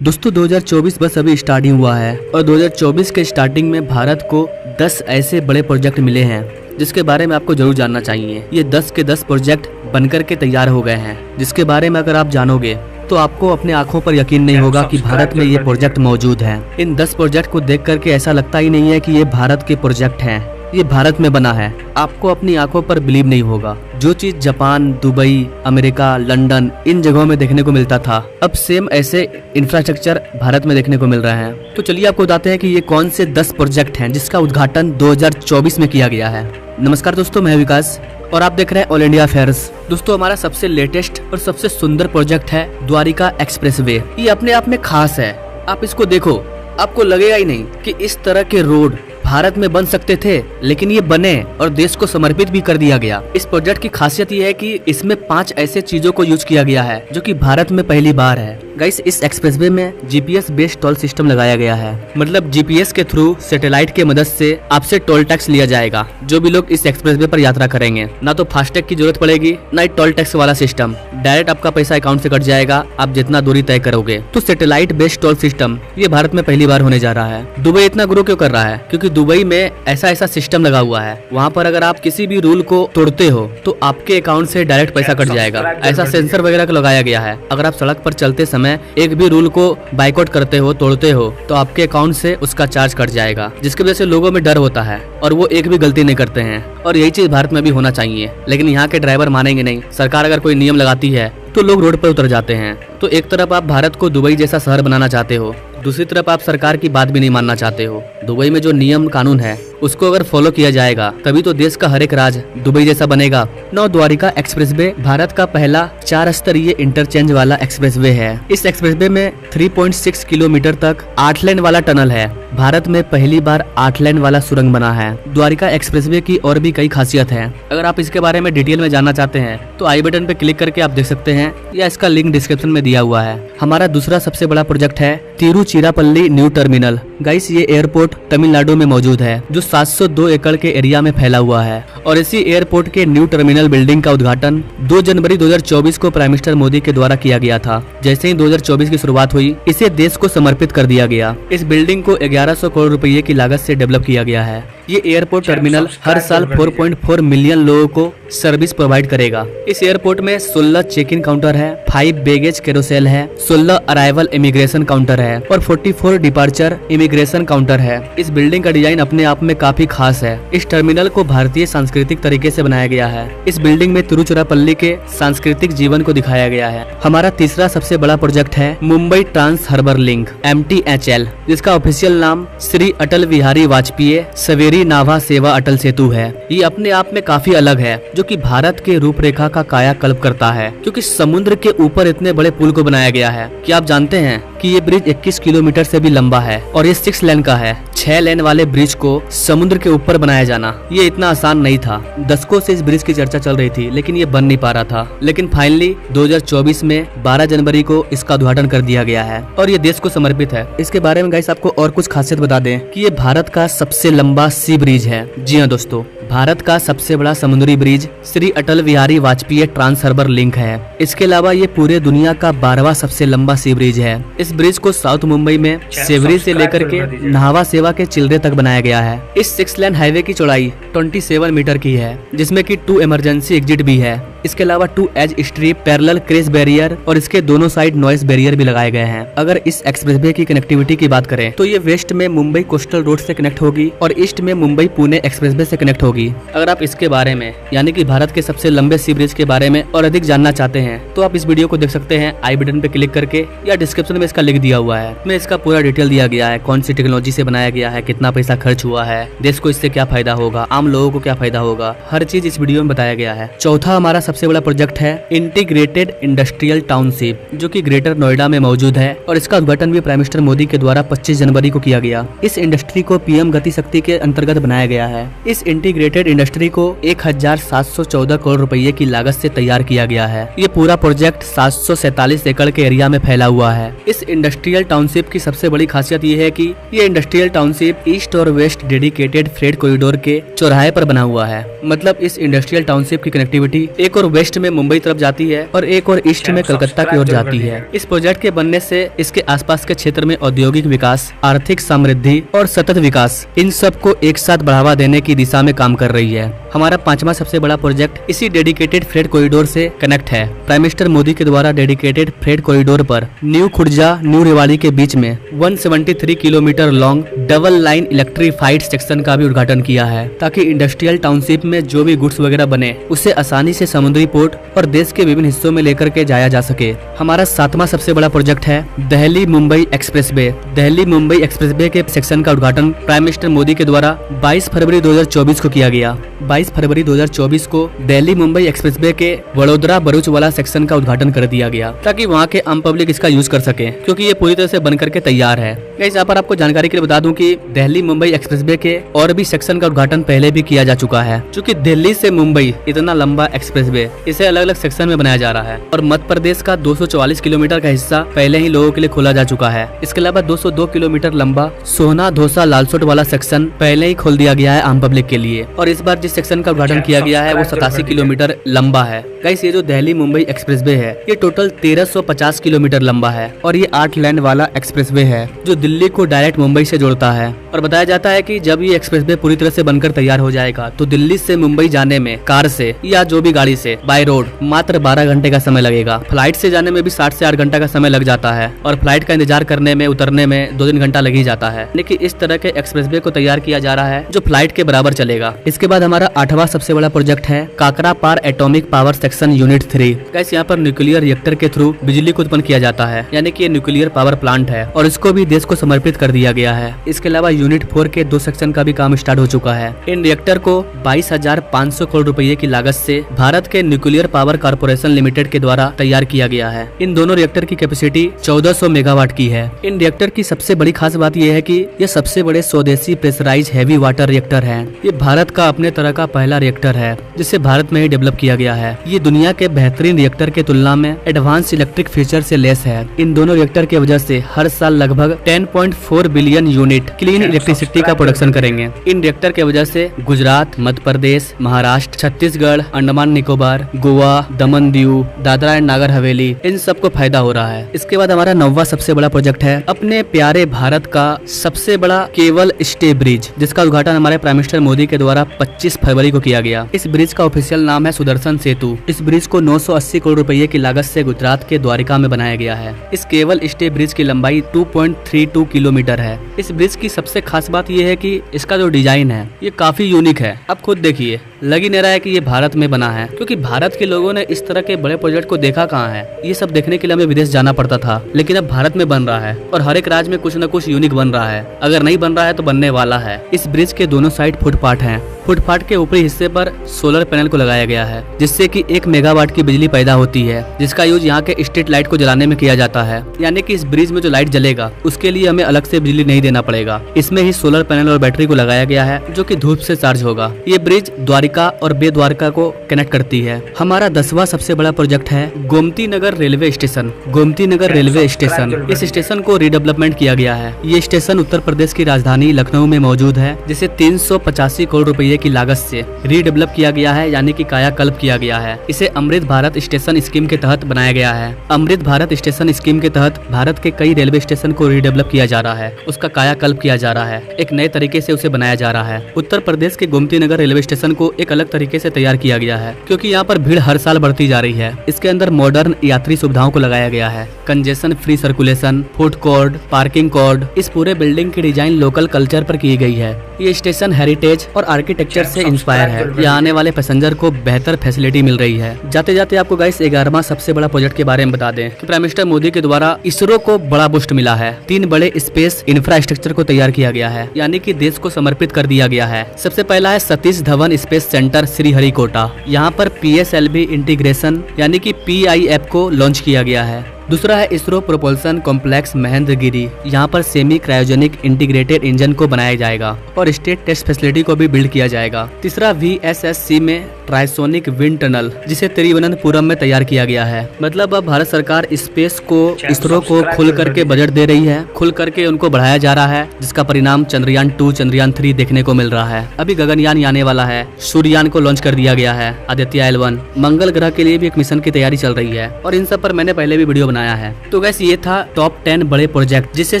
दोस्तों 2024 बस अभी स्टार्टिंग हुआ है और 2024 के स्टार्टिंग में भारत को 10 ऐसे बड़े प्रोजेक्ट मिले हैं जिसके बारे में आपको जरूर जानना चाहिए। ये 10 के 10 प्रोजेक्ट बनकर के तैयार हो गए हैं, जिसके बारे में अगर आप जानोगे तो आपको अपने आंखों पर यकीन नहीं होगा कि भारत में ये प्रोजेक्ट मौजूद है। इन 10 प्रोजेक्ट को देख करके ऐसा लगता ही नहीं है कि ये भारत के प्रोजेक्ट हैं, ये भारत में बना है। आपको अपनी आंखों पर बिलीव नहीं होगा। जो चीज जापान, दुबई, अमेरिका, लंदन इन जगहों में देखने को मिलता था, अब सेम ऐसे इंफ्रास्ट्रक्चर भारत में देखने को मिल रहा है। तो चलिए आपको बताते हैं कि ये कौन से 10 प्रोजेक्ट हैं जिसका उद्घाटन 2024 में किया गया है। नमस्कार दोस्तों, मैं विकास और आप देख रहे हैं ऑल इंडिया अफेयर्स। दोस्तों हमारा सबसे लेटेस्ट और सबसे सुंदर प्रोजेक्ट है द्वारिका एक्सप्रेसवे। ये अपने आप में खास है। आप इसको देखो, आपको लगेगा ही नहीं कि इस तरह के रोड भारत में बन सकते थे, लेकिन ये बने और देश को समर्पित भी कर दिया गया। इस प्रोजेक्ट की खासियत ये है कि इसमें 5 ऐसे चीजों को यूज किया गया है जो कि भारत में पहली बार है। गाइस, इस एक्सप्रेसवे में जीपीएस बेस्ड टोल सिस्टम लगाया गया है। मतलब जीपीएस के थ्रू सैटेलाइट के मदद से आपसे टोल टैक्स लिया जाएगा। जो भी लोग इस एक्सप्रेसवे पर यात्रा करेंगे, ना तो फास्टैग की जरूरत पड़ेगी, ना ही टोल टैक्स वाला सिस्टम। डायरेक्ट आपका पैसा अकाउंट से कट जाएगा आप जितना दूरी तय करोगे। तो सैटेलाइट बेस्ड टोल सिस्टम ये भारत में पहली बार होने जा रहा है। दुबई इतना ग्रो क्यों कर रहा है? क्योंकि दुबई में ऐसा सिस्टम लगा हुआ है। वहाँ पर अगर आप किसी भी रूल को तोड़ते हो तो आपके अकाउंट से डायरेक्ट पैसा कट जाएगा। ऐसा सेंसर वगैरह लगाया गया है। अगर आप सड़क पर चलते समय एक भी रूल को बाइकआउट करते हो, तोड़ते हो, तो आपके अकाउंट से उसका चार्ज कट जाएगा, जिसकी वजह से लोगों में डर होता है और वो एक भी गलती नहीं करते हैं। और यही चीज भारत में भी होना चाहिए, लेकिन यहाँ के ड्राइवर मानेंगे नहीं। सरकार अगर कोई नियम लगाती है तो लोग रोड पर उतर जाते हैं। तो एक तरफ आप भारत को दुबई जैसा शहर बनाना चाहते हो, दूसरी तरफ आप सरकार की बात भी नहीं मानना चाहते हो। दुबई में जो नियम कानून है उसको अगर फॉलो किया जाएगा तभी तो देश का हर एक राज दुबई जैसा बनेगा। नौ द्वारिका एक्सप्रेसवे भारत का पहला 4 स्तरीय इंटरचेंज वाला एक्सप्रेसवे है। इस एक्सप्रेसवे में 3.6 किलोमीटर तक 8 लेन वाला टनल है। भारत में पहली बार 8 लेन वाला सुरंग बना है। द्वारिका एक्सप्रेसवे की और भी कई खासियत है। अगर आप इसके बारे में डिटेल में जानना चाहते हैं तो आई बटन पे क्लिक करके आप देख सकते हैं, या इसका लिंक डिस्क्रिप्शन में दिया हुआ है। हमारा दूसरा सबसे बड़ा प्रोजेक्ट है तिरुचिरापल्ली न्यू टर्मिनल। गाइस, ये एयरपोर्ट तमिलनाडु में मौजूद है जो 702 एकड़ के एरिया में फैला हुआ है। और इसी एयरपोर्ट के न्यू टर्मिनल बिल्डिंग का उद्घाटन 2 जनवरी 2024 को प्राइम मिनिस्टर मोदी के द्वारा किया गया था। जैसे ही 2024 की शुरुआत हुई, इसे देश को समर्पित कर दिया गया। इस बिल्डिंग को 1100 करोड़ रुपये की लागत से डेवलप किया गया है। ये एयरपोर्ट टर्मिनल हर साल 4.4 मिलियन लोगों को सर्विस प्रोवाइड करेगा। इस एयरपोर्ट में 16 चेक इन काउंटर है, 5 बैगेज कैरोसेल है, 16 अराइवल इमिग्रेशन काउंटर है और 44 डिपार्चर इमिग्रेशन काउंटर है। इस बिल्डिंग का डिजाइन अपने आप में काफी खास है। इस टर्मिनल को भारतीय सांस्कृतिक तरीके से बनाया गया है। इस बिल्डिंग में तिरुचिरापल्ली के सांस्कृतिक जीवन को दिखाया गया है। हमारा तीसरा सबसे बड़ा प्रोजेक्ट है Mumbai trans harbour link MTHL, जिसका ऑफिशियल नाम श्री अटल बिहारी वाजपेयी सवेरी नाभा सेवा अटल सेतु है। ये अपने आप में काफी अलग है, जो कि भारत के रूपरेखा का कायाकल्प करता है, क्योंकि समुद्र के ऊपर इतने बड़े पुल को बनाया गया है। क्या आप जानते हैं कि ये ब्रिज 21 किलोमीटर से भी लंबा है और ये 6 लेन का है। 6 लेन वाले ब्रिज को समुद्र के ऊपर बनाया जाना ये इतना आसान नहीं था। दशकों से इस ब्रिज की चर्चा चल रही थी, लेकिन ये बन नहीं पा रहा था। लेकिन फाइनली 2024 में 12 जनवरी को इसका उद्घाटन कर दिया गया है और ये देश को समर्पित है। इसके बारे में गाइस आपको और कुछ खासियत बता दें कि ये भारत का सबसे लंबा सी ब्रिज है। जी हाँ दोस्तों, भारत का सबसे बड़ा समुद्री bridge Shri Atal Bihari Vajpayee trans harbour link है। इसके अलावा ये पूरे दुनिया का 12वां सबसे लंबा सी ब्रिज है। इस ब्रिज को साउथ मुंबई में सेवरी से लेकर के नाहवा सेवा के चिल्ड्रे तक बनाया गया है। इस 6 लेन हाईवे की चौड़ाई 27 मीटर की है, जिसमें कि 2 इमरजेंसी एग्जिट भी है। इसके अलावा 2 edge strip, parallel crash barrier और इसके दोनों साइड नॉइस बैरियर भी लगाए गए हैं। अगर इस एक्सप्रेसवे की कनेक्टिविटी की बात करें तो ये वेस्ट में मुंबई कोस्टल रोड से कनेक्ट होगी और ईस्ट में मुंबई पुणे एक्सप्रेसवे से कनेक्ट होगी। अगर आप इसके बारे में, यानी कि भारत के सबसे लंबे सी ब्रिज के बारे में और अधिक जानना चाहते हैं तो आप इस वीडियो को देख सकते हैं आई बटन पे क्लिक करके, या डिस्क्रिप्शन में इसका लिंक दिया हुआ है। इसमें इसका पूरा डिटेल दिया गया है, कौन सी टेक्नोलॉजी से बनाया गया है, कितना पैसा खर्च हुआ है, देश को इससे क्या फायदा होगा, आम लोगों को क्या फायदा होगा, हर चीज इस वीडियो में बताया गया है। चौथा हमारा सबसे बड़ा प्रोजेक्ट है इंटीग्रेटेड इंडस्ट्रियल टाउनशिप, जो कि ग्रेटर नोएडा में मौजूद है और इसका उद्घाटन भी प्राइम मिनिस्टर मोदी के द्वारा 25 जनवरी को किया गया। इस इंडस्ट्री को PM गति शक्ति के अंतर्गत बनाया गया है। इस इंटीग्रेटेड इंडस्ट्री को 1714 करोड़ रुपए की लागत से तैयार किया गया है। ये पूरा प्रोजेक्ट 747 एकड़ के एरिया में फैला हुआ है। इस इंडस्ट्रियल टाउनशिप की सबसे बड़ी खासियत ये है कि ये इंडस्ट्रियल टाउनशिप ईस्ट और वेस्ट डेडिकेटेड फ्रेट कॉरिडोर के चौराहे पर बना हुआ है। मतलब इस इंडस्ट्रियल टाउनशिप की कनेक्टिविटी एक और वेस्ट में मुंबई तरफ जाती है और एक और ईस्ट में कलकत्ता की ओर जाती है। इस प्रोजेक्ट के बनने से इसके आसपास के क्षेत्र में औद्योगिक विकास, आर्थिक समृद्धि और सतत विकास, इन सब को एक साथ बढ़ावा देने की दिशा में काम कर रही है। हमारा पांचवा सबसे बड़ा प्रोजेक्ट इसी डेडिकेटेड फ्रेट कॉरिडोर से कनेक्ट है। प्राइम मिनिस्टर मोदी के द्वारा डेडिकेटेड फ्रेट कॉरिडोर पर न्यू खुर्जा न्यू रेवाड़ी के बीच में 173 kilometre long double line electrified section का भी उद्घाटन किया है, ताकि इंडस्ट्रियल टाउनशिप में जो भी गुड्स वगैरह बने उसे आसानी से समुद्री पोर्ट और देश के विभिन्न हिस्सों में लेकर के जाया जा सके। हमारा सातवां सबसे बड़ा प्रोजेक्ट है दिल्ली मुंबई एक्सप्रेसवे। दिल्ली मुंबई एक्सप्रेसवे के सेक्शन का उद्घाटन प्राइम मिनिस्टर मोदी के द्वारा 22 फरवरी 2024 को किया गया। 22 फरवरी 2024 को दिल्ली मुंबई एक्सप्रेसवे के वडोदरा भरूच वाला सेक्शन का उद्घाटन कर दिया गया, ताकि वहाँ के आम पब्लिक इसका यूज कर सके, क्योंकि ये पूरी तरह से बनकर के तैयार है। गाइस, यहाँ पर आपको जानकारी के लिए बता दूं कि दिल्ली मुंबई एक्सप्रेसवे के और भी सेक्शन का उद्घाटन पहले भी किया जा चुका है। क्योंकि दिल्ली से मुंबई इतना लंबा एक्सप्रेसवे, इसे अलग अलग सेक्शन में बनाया जा रहा है और मध्य प्रदेश का 244 किलोमीटर का हिस्सा पहले ही लोगों के लिए खोला जा चुका है। इसके अलावा 202 किलोमीटर लंबा सोहना धोसा लालसोट वाला सेक्शन पहले ही खोल दिया गया है आम पब्लिक के लिए। और इस बार जिस सेक्शन का उद्घाटन किया गया है वो 87 किलोमीटर लंबा है। गाइस, ये जो दिल्ली मुंबई एक्सप्रेसवे है ये टोटल 1350 किलोमीटर लंबा है और ये 8 लेन वाला एक्सप्रेसवे है जो दिल्ली को डायरेक्ट मुंबई से जोड़ता है। और बताया जाता है कि जब ये एक्सप्रेसवे पूरी तरह से बनकर तैयार हो जाएगा तो दिल्ली से मुंबई जाने में कार से या जो भी गाड़ी से बाय रोड मात्र 12 घंटे का समय लगेगा। फ्लाइट से जाने में भी 60 से 8 घंटा का समय लग जाता है और फ्लाइट का इंतजार करने में उतरने में 2-3 घंटा लग ही जाता है। लेकिन इस तरह के एक्सप्रेसवे को तैयार किया जा रहा है जो फ्लाइट के बराबर चलेगा। इसके बाद हमारा 8वां सबसे बड़ा प्रोजेक्ट है Kakrapar atomic power section unit 3। Guys, यहाँ पर न्यूक्लियर रिएक्टर के थ्रू बिजली को उत्पन्न किया जाता है, यानी कि ये न्यूक्लियर पावर प्लांट है और इसको भी देश को समर्पित कर दिया गया है। इसके अलावा यूनिट 4 के 2 सेक्शन का भी काम स्टार्ट हो चुका है। इन रिएक्टर को 22,500 करोड़ रुपए की लागत से भारत के न्यूक्लियर पावर कॉर्पोरेशन लिमिटेड के द्वारा तैयार किया गया है। इन दोनों रिएक्टर की कैपेसिटी 1400 मेगावाट की है। इन रिएक्टर की सबसे बड़ी खास बात यह है कि ये सबसे बड़े स्वदेशी प्रेशराइज हैवी वाटर रिएक्टर है। ये भारत का अपने तरह का पहला रिएक्टर है जिसे भारत में ही डेवलप किया गया है। ये दुनिया के बेहतरीन रिएक्टर के तुलना में एडवांस इलेक्ट्रिक फीचर से लेस है। इन दोनों रिएक्टर की वजह से हर साल लगभग 10.4 बिलियन यूनिट क्लीन इलेक्ट्रिसिटी का प्रोडक्शन करेंगे। इन रिएक्टर की वजह से गुजरात, मध्य प्रदेश, महाराष्ट्र, छत्तीसगढ़, अंडमान निकोबार, गोवा, दमन दीव, दादरा एंड नागर हवेली, इन सबको फायदा हो रहा है। इसके बाद हमारा 9वां सबसे बड़ा प्रोजेक्ट है अपने प्यारे भारत का सबसे बड़ा केबल स्टे ब्रिज, जिसका उद्घाटन हमारे प्राइम मिनिस्टर मोदी के द्वारा 25 फरवरी को किया गया। इस ब्रिज का ऑफिशियल नाम है सुदर्शन सेतु। इस ब्रिज को 980 करोड़ रुपए की लागत से गुजरात के द्वारिका में बनाया गया है। इस केबल स्टे ब्रिज की लंबाई 2.32 किलोमीटर है। इस ब्रिज की सबसे खास बात यह है कि इसका जो डिजाइन है ये काफी यूनिक है। आप खुद देखिए, लग ही नहीं रहा है कि ये भारत में बना है, क्योंकि भारत के लोगों ने इस तरह के बड़े प्रोजेक्ट को देखा कहाँ है। ये सब देखने के लिए हमें विदेश जाना पड़ता था, लेकिन अब भारत में बन रहा है और हर एक राज्य में कुछ न कुछ यूनिक बन रहा है। अगर नहीं बन रहा है तो बनने वाला है। इस ब्रिज के दोनों साइड फुटपाथ हैं। फुटपाथ के ऊपरी हिस्से पर सोलर पैनल को लगाया गया है, जिससे कि 1 मेगावाट की बिजली पैदा होती है, जिसका यूज यहाँ के स्ट्रीट लाइट को जलाने में किया जाता है। यानी कि इस ब्रिज में जो लाइट जलेगा उसके लिए हमें अलग से बिजली नहीं देना पड़ेगा। इसमें ही सोलर पैनल और बैटरी को लगाया गया है जो कि धूप से चार्ज होगा। ये ब्रिज द्वारिका और बेद्वारिका को कनेक्ट करती है। हमारा 10वां सबसे बड़ा प्रोजेक्ट है Gomti Nagar railway station. Gomti Nagar railway station, इस स्टेशन को रीडेवलपमेंट किया गया है। ये स्टेशन उत्तर प्रदेश की राजधानी लखनऊ में मौजूद है, जिसे 385 करोड़ रुपए की लागत से रीडेवलप किया गया है, यानी कि कायाकल्प किया गया है। इसे अमृत भारत स्टेशन स्कीम के तहत बनाया गया है। अमृत भारत स्टेशन स्कीम के तहत भारत के कई रेलवे स्टेशन को रीडेवलप किया जा रहा है, उसका कायाकल्प किया जा रहा है, एक नए तरीके से उसे बनाया जा रहा है। उत्तर प्रदेश के गोमती नगर रेलवे स्टेशन को एक अलग तरीके से तैयार किया गया है, क्योंकि यहाँ पर भीड़ हर साल बढ़ती जा रही है। इसके अंदर मॉडर्न यात्री सुविधाओं को लगाया गया है, congestion free circulation, food court, parking court. इस पूरे बिल्डिंग की डिजाइन लोकल कल्चर पर की गई है। ये स्टेशन हेरिटेज और आर्किटेक्चर से इंस्पायर है। यहाँ आने वाले पैसेंजर को बेहतर फैसिलिटी मिल रही है। जाते जाते आपको गाइस 11वां सबसे बड़ा प्रोजेक्ट के बारे में बता दें कि प्राइम मिनिस्टर मोदी के द्वारा इसरो को बड़ा बूस्ट मिला है। 3 बड़े स्पेस इंफ्रास्ट्रक्चर को तैयार किया गया है, यानी कि देश को समर्पित कर दिया गया है। सबसे पहला है सतीश धवन स्पेस सेंटर श्रीहरिकोटा। यहाँ पर PSLV इंटीग्रेशन यानी कि PIF को लॉन्च किया गया है। दूसरा है इसरो प्रोपल्सन कॉम्प्लेक्स महेंद्रगिरी। यहाँ पर सेमी क्रायोजेनिक इंटीग्रेटेड इंजन को बनाया जाएगा और स्टेट टेस्ट फैसिलिटी को भी बिल्ड किया जाएगा। तीसरा VSSC में ट्राइसोनिक विंड टनल, जिसे तिरुवनंतपुरम में तैयार किया गया है। मतलब अब भारत सरकार स्पेस को इसरो को खुल करके बजट दे रही है, खुल करके उनको बढ़ाया जा रहा है, जिसका परिणाम चंद्रयान 2 चंद्रयान 3 देखने को मिल रहा है। अभी गगनयान आने वाला है, सूर्ययान को लॉन्च कर दिया गया है, आदित्य L1, मंगल ग्रह के लिए भी एक मिशन की तैयारी चल रही है और इन सब पर मैंने पहले भी वीडियो बनाया है। तो गैस ये था टॉप 10 बड़े प्रोजेक्ट जिसे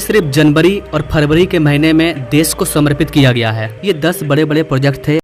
सिर्फ जनवरी और फरवरी के महीने में देश को समर्पित किया गया है। ये 10 बड़े बड़े प्रोजेक्ट थे